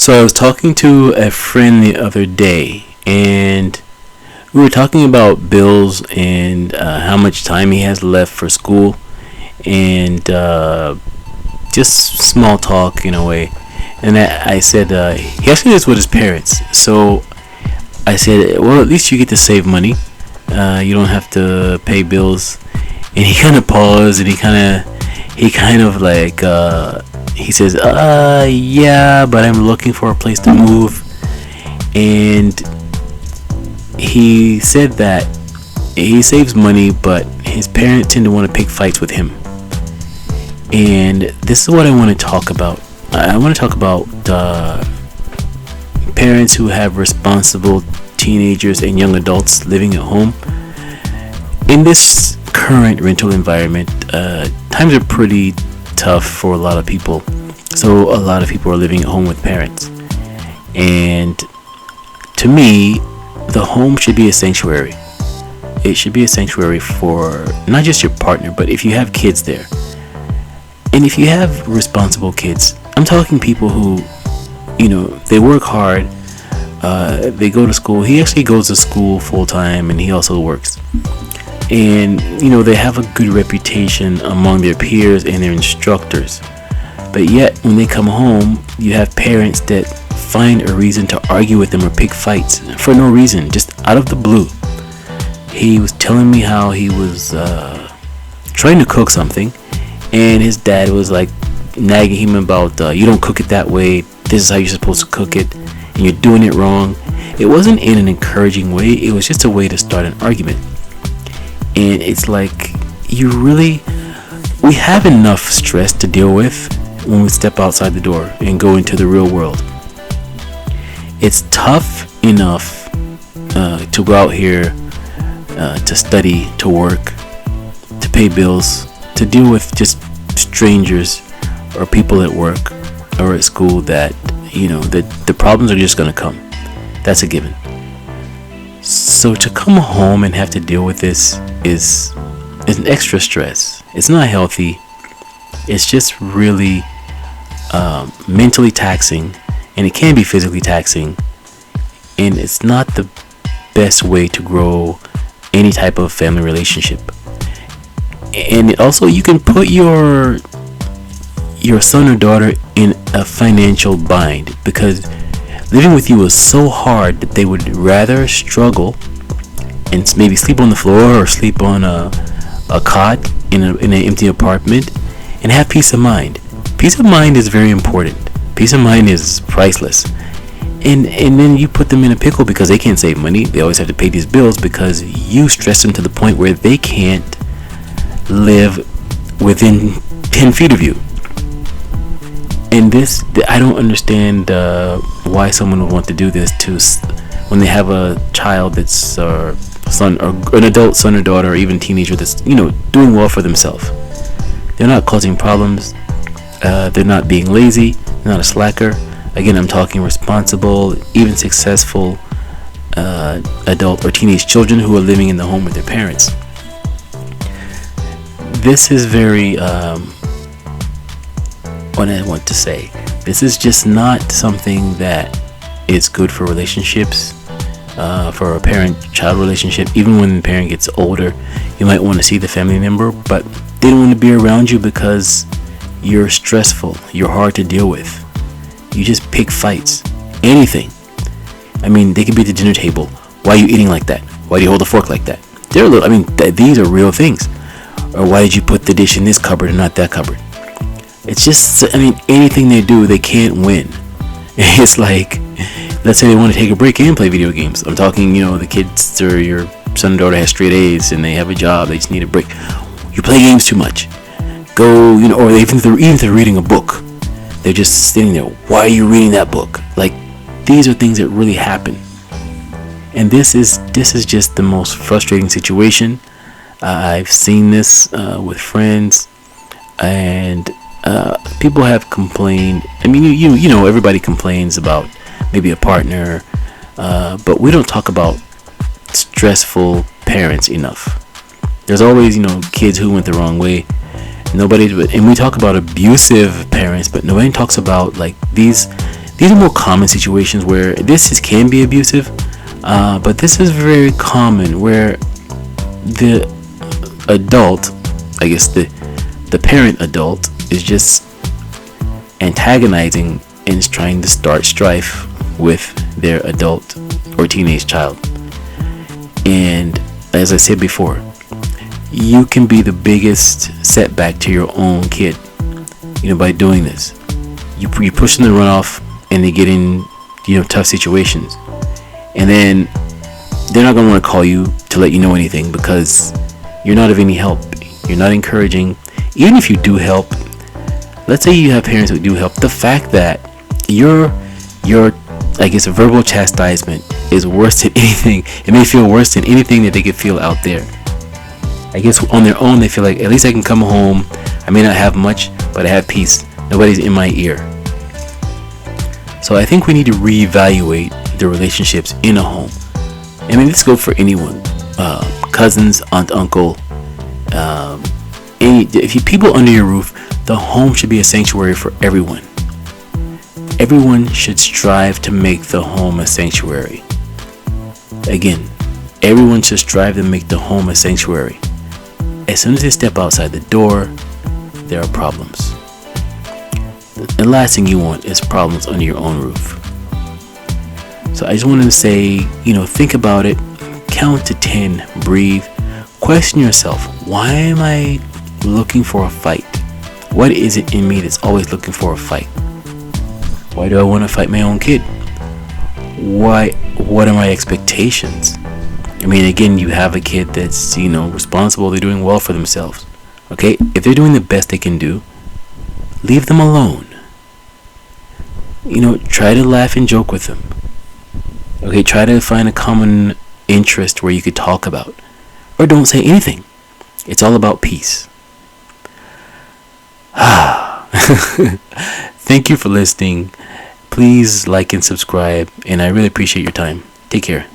So I was talking to a friend the other day, and we were talking about bills and how much time he has left for school, and just small talk in a way. And I said he actually lives with his parents. So I said, well, at least you get to save money. You don't have to pay bills. And he kind of paused, and he kind of like he says, yeah, but I'm looking for a place to move. And he said that he saves money, but his parents tend to want to pick fights with him. And this is what I want to talk about. I want to talk about parents who have responsible teenagers and young adults living at home. In this current rental environment, times are pretty tough for a lot of people. So a lot of people are living at home with parents. And to me, the home should be a sanctuary. It should be a sanctuary for not just your partner, but if you have kids there. And if you have responsible kids, I'm talking people who, they work hard, they go to school. He actually goes to school full time, and he also works. And, they have a good reputation among their peers and their instructors. But yet, when they come home, you have parents that find a reason to argue with them or pick fights for no reason, just out of the blue. He was telling me how he was trying to cook something, and his dad was like nagging him about, you don't cook it that way, this is how you're supposed to cook it, and you're doing it wrong. It wasn't in an encouraging way, it was just a way to start an argument. And it's like, we have enough stress to deal with when we step outside the door and go into the real world. It's tough enough to go out here, to study, to work, to pay bills, to deal with just strangers or people at work or at school that, that the problems are just going to come. That's a given. So to come home and have to deal with this is an extra stress. It's not healthy. It's just really mentally taxing, and it can be physically taxing, and it's not the best way to grow any type of family relationship. And also, you can put your son or daughter in a financial bind, because living with you is so hard that they would rather struggle and maybe sleep on the floor or sleep on a cot in an empty apartment and have peace of mind. Peace of mind is very important. Peace of mind is priceless. And then you put them in a pickle because they can't save money. They always have to pay these bills because you stress them to the point where they can't live within 10 feet of you. And this, I don't understand why someone would want to do this when they have a child that's son or an adult son or daughter or even teenager that's doing well for themselves. They're not causing problems. They're not being lazy. They're not a slacker. Again, I'm talking responsible, even successful adult or teenage children who are living in the home with their parents. This is very what I want to say. This is just not something that is good for relationships, for a parent-child relationship. Even when the parent gets older, you might want to see the family member, but they don't want to be around you because you're stressful, you're hard to deal with. You just pick fights. Anything. I mean, they could be at the dinner table. Why are you eating like that? Why do you hold a fork like that? These are real things. Or why did you put the dish in this cupboard and not that cupboard? It's just, anything they do, they can't win. It's like, let's say they want to take a break and play video games. I'm talking, the kids or your son or daughter has straight A's and they have a job, they just need a break. You play games too much. Go, or even if they're reading a book, they're just sitting there. Why are you reading that book? Like, these are things that really happen. And this is just the most frustrating situation. I've seen this with friends, and people have complained. Everybody complains about maybe a partner, but we don't talk about stressful parents enough. There's always, kids who went the wrong way. And we talk about abusive parents, but nobody talks about like these these are more common situations where can be abusive, but this is very common where the adult, I guess the parent adult, is just antagonizing and is trying to start strife with their adult or teenage child. And as I said before, you can be the biggest setback to your own kid, by doing this. You push them to run off and they get in, tough situations. And then they're not going to want to call you to let you know anything because you're not of any help. You're not encouraging. Even if you do help, let's say you have parents who do help, the fact that your I guess verbal chastisement is worse than anything. It may feel worse than anything that they could feel out there. I guess on their own they feel like, at least I can come home. I may not have much, but I have peace. Nobody's in my ear. So I think we need to reevaluate the relationships in a home. I mean, this goes for anyone. Cousins, aunt, uncle, people under your roof. The home should be a sanctuary for everyone. Everyone should strive to make the home a sanctuary. Again, everyone should strive to make the home a sanctuary. As soon as they step outside the door, there are problems. The last thing you want is problems under your own roof. So I just wanted to say, think about it, count to 10, breathe, question yourself, why am I looking for a fight? What is it in me that's always looking for a fight? Why do I want to fight my own kid? What are my expectations? I mean, again, you have a kid that's, responsible, they're doing well for themselves. Okay? If they're doing the best they can do, leave them alone. Try to laugh and joke with them. Okay, try to find a common interest where you could talk about. Or don't say anything. It's all about peace. Thank you for listening. Please like and subscribe, and I really appreciate your time. Take care.